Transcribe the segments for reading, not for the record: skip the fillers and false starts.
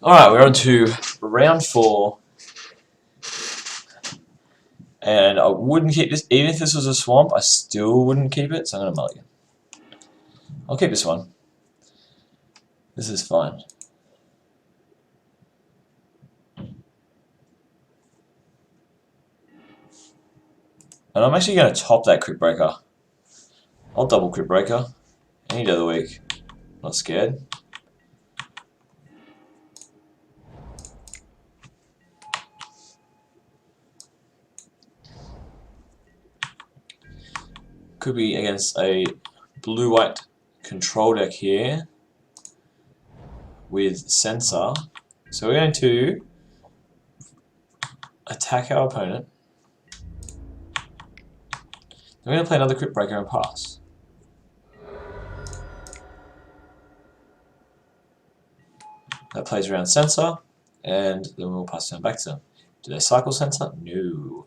Alright, we're on to round 4. And I wouldn't keep this, even if this was a swamp, I still wouldn't keep it, so I'm going to mulligan. I'll keep this one. This is fine. And I'm actually going to top that Crypt Breaker. I'll double Crypt Breaker any day of the week. Not scared. Could be against a blue-white control deck here with Sensor. So we're going to attack our opponent. We're going to play another Crypt Breaker and pass. That plays around Sensor, and then we'll pass turn back to them. Do they cycle Sensor? No.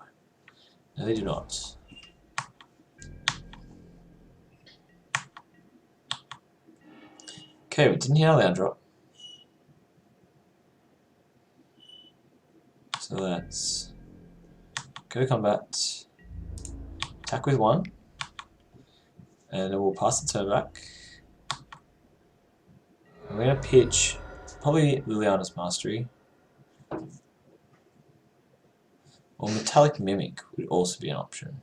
No, they do not. Okay, we didn't hit our land drop. So let's go to combat, attack with 1, and then we'll pass the turn back. And we're going to pitch probably Liliana's Mastery. Or Metallic Mimic would also be an option.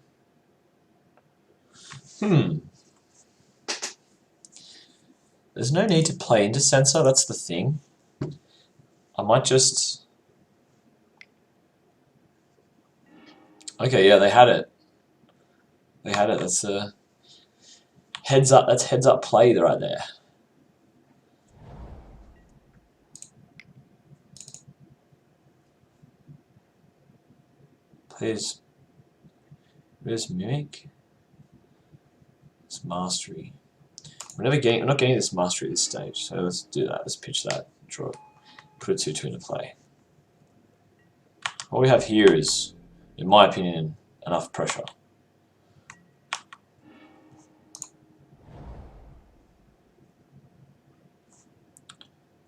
There's no need to play into Sensor, that's the thing. I might just... Okay, yeah, they had it. They had it, that's a... Heads up, that's heads up play right there. Plays... Where's Mimic? It's Mastery. We're not getting this Mastery at this stage, so let's do that. Let's pitch that, draw, put a 2/2 into play. What we have here is, in my opinion, enough pressure.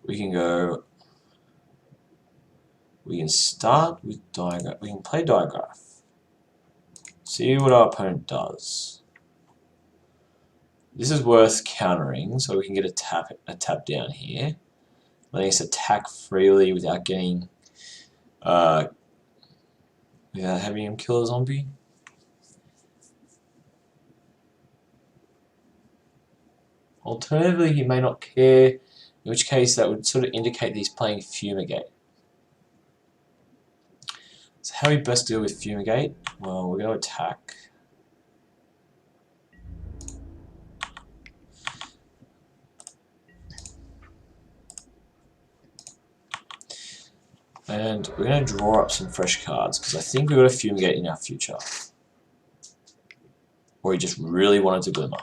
We can go. We can start with Diagraph. We can play Diagraph. See what our opponent does. This is worth countering, so we can get a tap down here, letting us attack freely without getting, without having him kill a zombie. Alternatively, he may not care, in which case that would sort of indicate that he's playing Fumigate. So how do we best deal with Fumigate? Well, we're going to attack. And we're going to draw up some fresh cards, because I think we've got a Fumigate in our future. Or he just really wanted to Glimmer.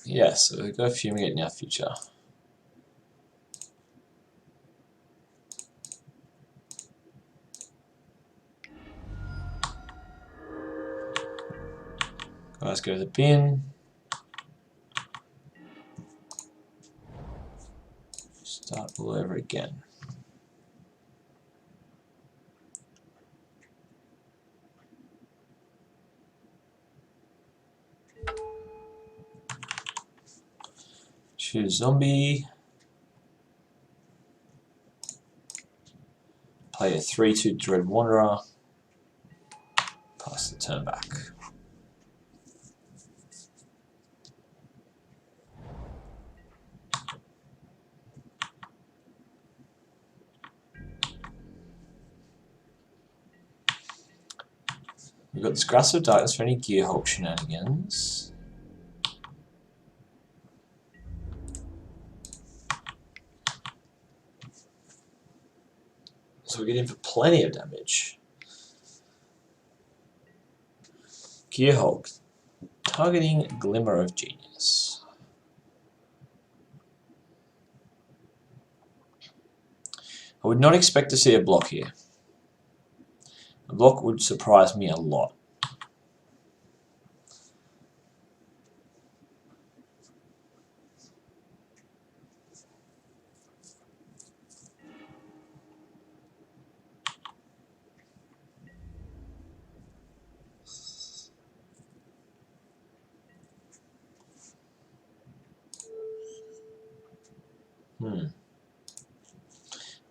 Yes, so we've got a Fumigate in our future. Let's go to the bin. Start all over again. Choose Zombie. Play a 3/2 Dread Wanderer. Pass the turn back. We've got this Grasp of Darkness for any Gearhulk shenanigans. So we get in for plenty of damage. Gearhulk, targeting Glimmer of Genius. I would not expect to see a block here. A block would surprise me a lot.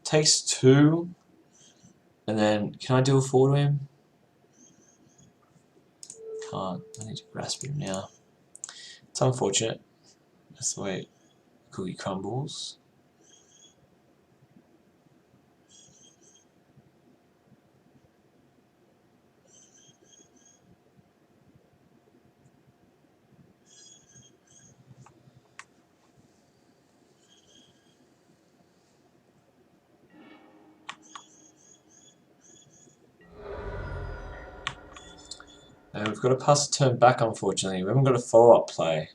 Takes 2, and then can I deal 4 to him? Can't. I need to grasp him now. It's unfortunate. That's the way cookie crumbles. And we've got to pass the turn back, unfortunately. We haven't got a follow-up play.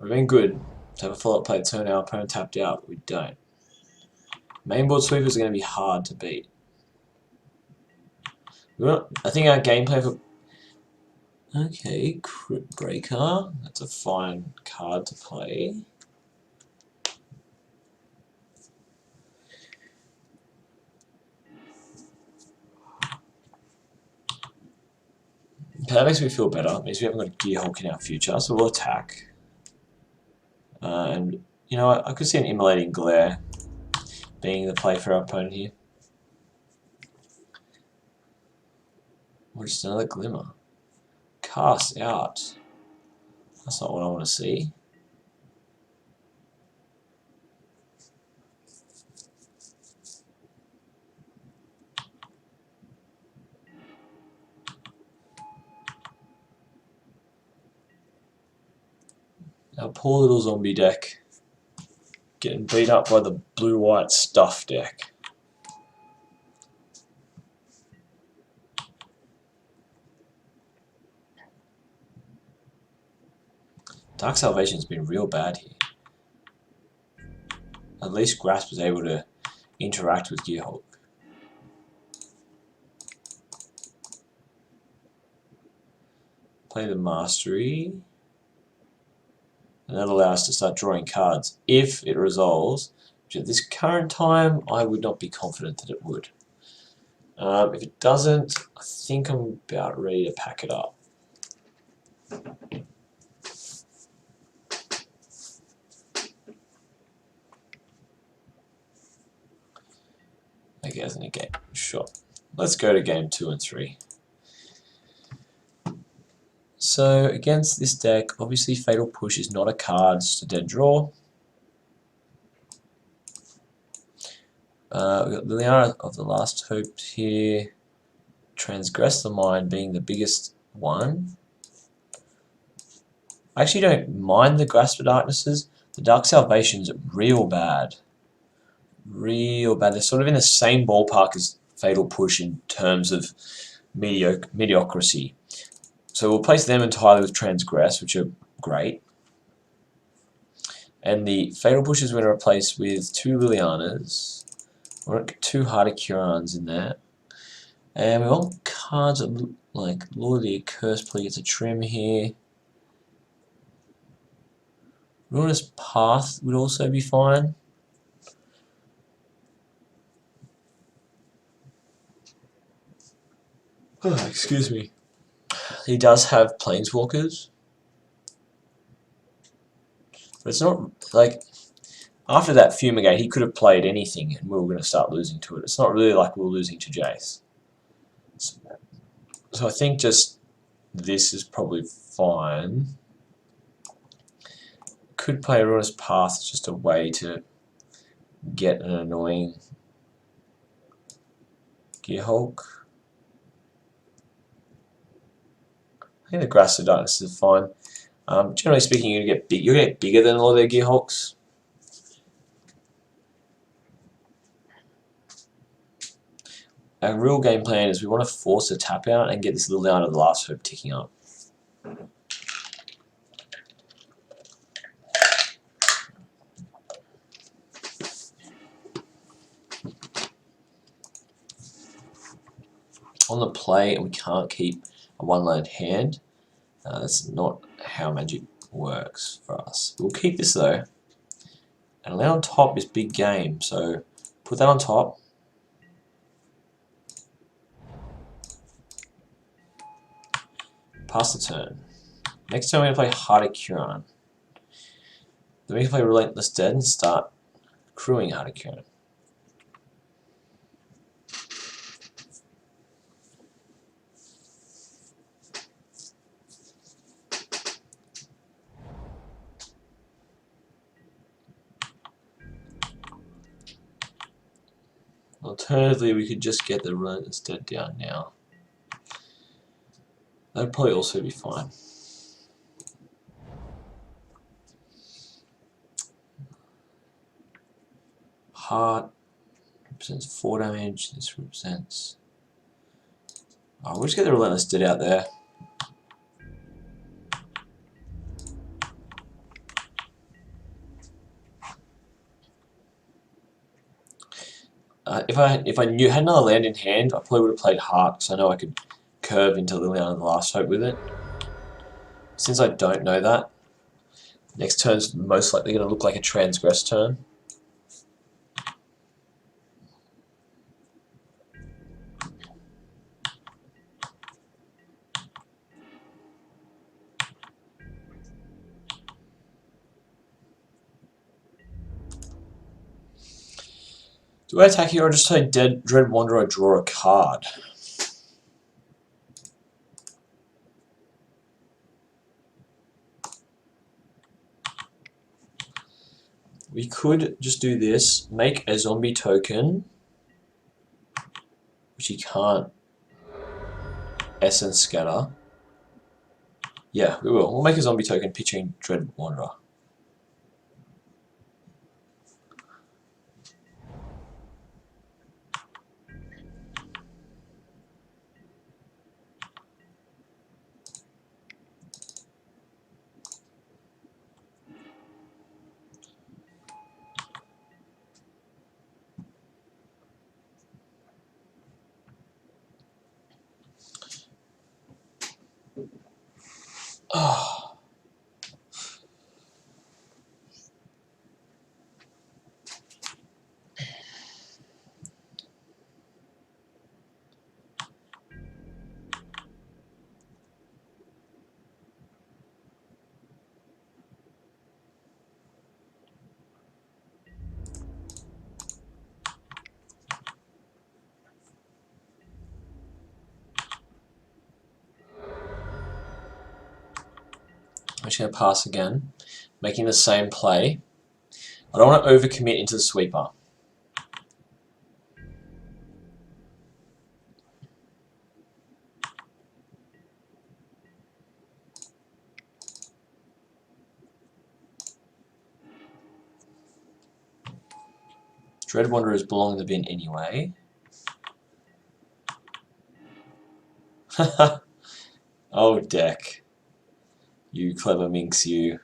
We've been good to have a follow-up play turn our opponent tapped out, but we don't. Mainboard sweepers are going to be hard to beat. I think our gameplay for... Okay, Crypt Breaker. That's a fine card to play. Okay, that makes me feel better. It means we haven't got a Gearhulk in our future, so we'll attack. And, you know, I could see an Immolating Glare being the play for our opponent here. Or just another Glimmer. Cast out. That's not what I want to see. Our poor little zombie deck getting beat up by the blue-white stuff deck. Dark Salvation's been real bad here. At least Grasp was able to interact with Gearhulk. Play the Mastery. And that allows us to start drawing cards if it resolves, which at this current time I would not be confident that it would. If it doesn't, I think I'm about ready to pack it up. I guess in a game. Sure. Let's go to game 2 and 3. So against this deck, obviously Fatal Push is not a card, it's just a dead draw. We've got Liliana of the Last Hope here. Transgress the Mind being the biggest one. I actually don't mind the Grasp of Darknesses. The Dark Salvation's real bad. Real bad. They're sort of in the same ballpark as Fatal Push in terms of mediocrity. So we'll place them entirely with Transgress, which are great. And the Fatal Push is going to replace with 2 Lilianas. We're going to get 2 Hardikurans in there. And we want cards like Lord of the Accursed Plea gets a trim here. Ruinous Path would also be fine. Oh, excuse me. He does have Planeswalkers. But it's not like after that Fumigate he could have played anything and we were going to start losing to it. It's not really like we were losing to Jace. So I think just this is probably fine. Could play Ruinous Path as just a way to get an annoying Gearhulk. I think the Grasp of Darkness is fine. Generally speaking, you're gonna get bigger than a lot of their Gearhulks. Our real game plan is we want to force a tap out and get this little down to the Last Hope ticking up. on the play, and we can't keep a one-land hand. That's not how Magic works for us. We'll keep this though. And land on top is big game, so put that on top. Pass the turn. Next turn we're going to play Heart Huron. Then we can play Relentless Dead and start crewing Heart Huron. Alternatively, we could just get the Relentless Dead down now. That'd probably also be fine. Heart represents 4 damage. This represents... Oh, we'll just get the Relentless Dead out there. If I had another land in hand, I probably would have played Heart, because I know I could curve into Liliana the Last Hope with it. Since I don't know that, next turn's most likely going to look like a Transgress turn. Do I attack here or just say Dread Wanderer, draw a card? We could just do this, make a zombie token, which he can't Essence Scatter. Yeah, we will. We'll make a zombie token pitching Dread Wanderer. Oh. I'm just going to pass again, making the same play. I don't want to overcommit into the sweeper. Dread Wanderers belong in the bin anyway. Oh, deck. You clever minx, you.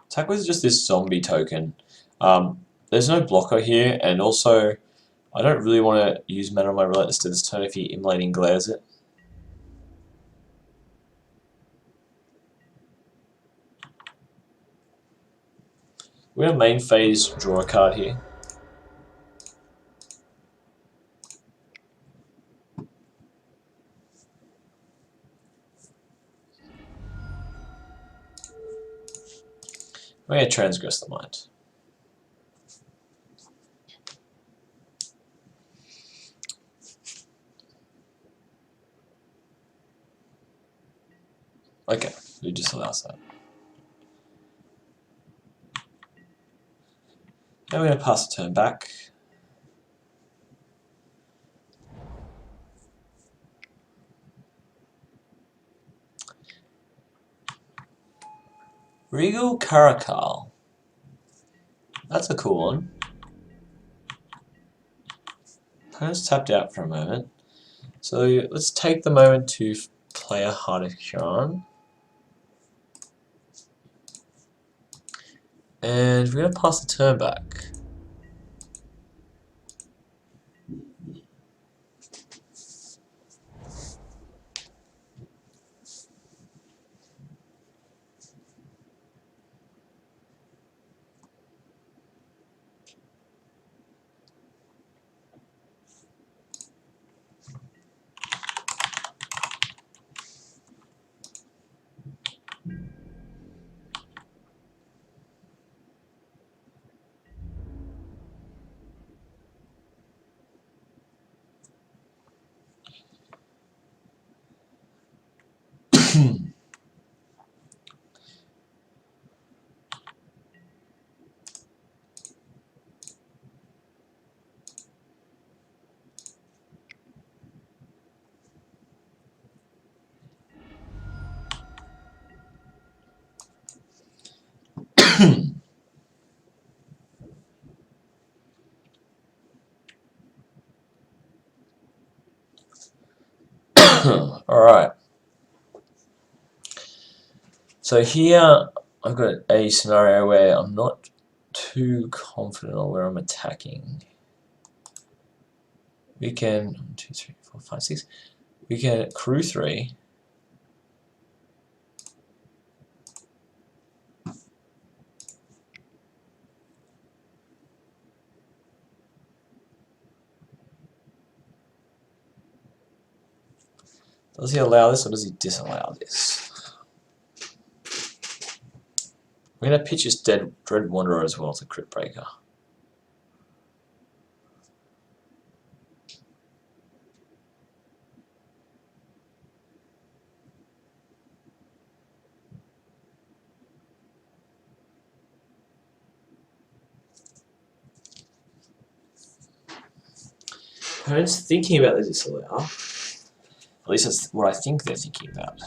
Attack with just this zombie token. There's no blocker here, and also I don't really want to use mana on my Relentless to this turn if he Immolating Glares it. We're going to main phase draw a card here. We're going to Transgress the Mind. Okay, it just allows that. Now we're going to pass the turn back. Regal Caracal. That's a cool one. Opponent's tapped out for a moment. So let's take the moment to play a Heart of Huron. And we're going to pass the turn back. Alright. So here I've got a scenario where I'm not too confident on where I'm attacking. We can 1, 2, 3, 4, 5, 6. We can crew 3. Does he allow this or does he disallow this? We're going to pitch his Dread Wanderer as well as a Crit Breaker. Opponent's thinking about the disallow. At least that's what I think they're thinking about.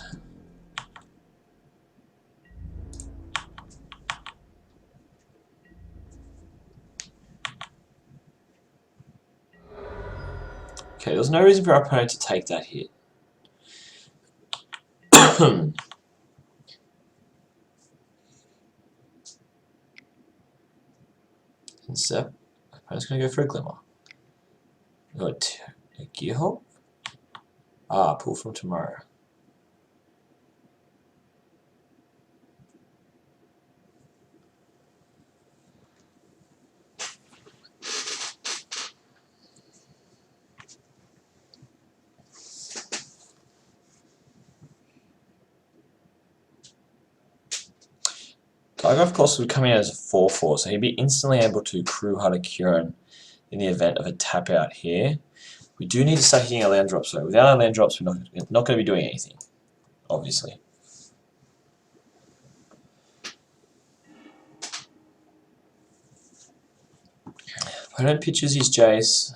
Okay, there's no reason for our opponent to take that hit. Instead, our opponent's going to go for a Glimmer. We've got a Gear Hop. Ah, pull from tomorrow. Gargoth, of course, would come in as a 4/4, so he'd be instantly able to crew Hardakuren in the event of a tap out here. We do need to start hitting our land drops, though. Without our land drops, we're not going to be doing anything, obviously. Opponent pitches his Jace.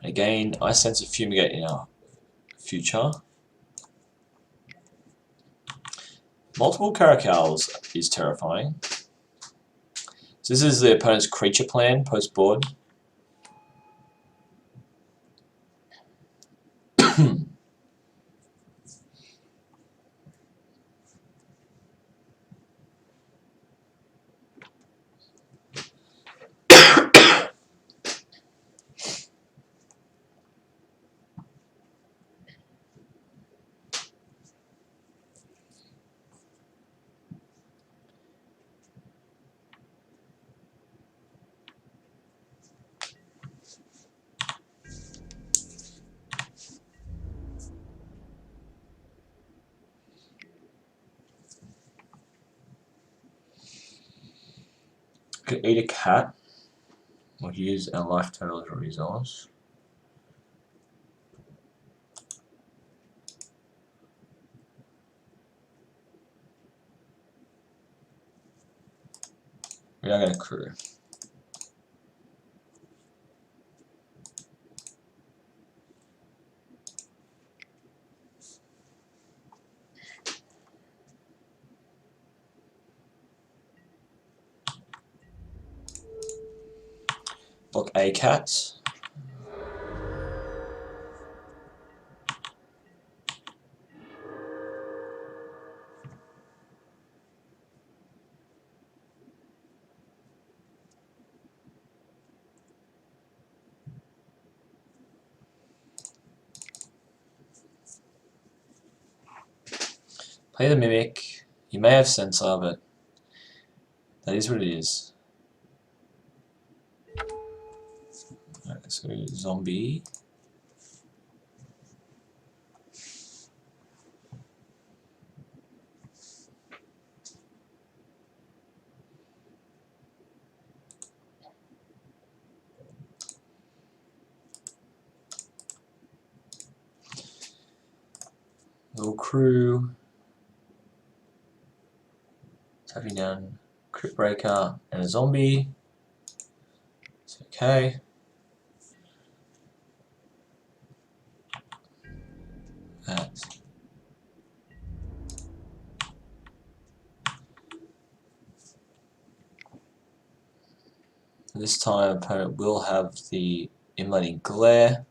And again, I sense a Fumigate in our future. Multiple Caracals is terrifying. So this is the opponent's creature plan post-board. Could eat a cat. We'll use our life total as a resource. We are going to crew. Block AKH. Play the Mimic. You may have Sensor, but that is what it is. Alright, so Zombie. Little crew. Tapping down Crypt Breaker and a zombie. It's okay. That. This time opponent will have the Immolating Glare.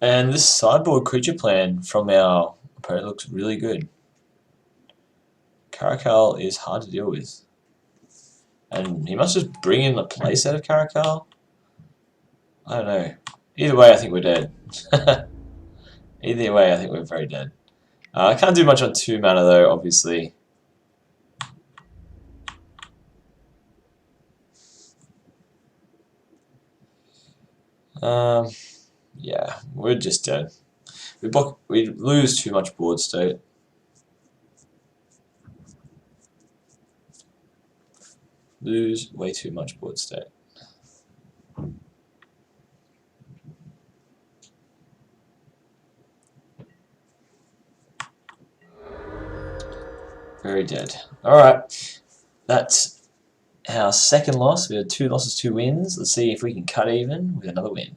And this sideboard creature plan from our opponent looks really good. Caracal is hard to deal with. And he must just bring in the playset of Caracal? I don't know. Either way, I think we're dead. Either way, I think we're very dead. I can't do much on 2 mana though, obviously. Yeah, we're just dead. We lose too much board state. Lose way too much board state. Very dead. Alright, that's our second loss. We had 2 losses, 2 wins. Let's see if we can cut even with another win.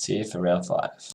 See you for round 5.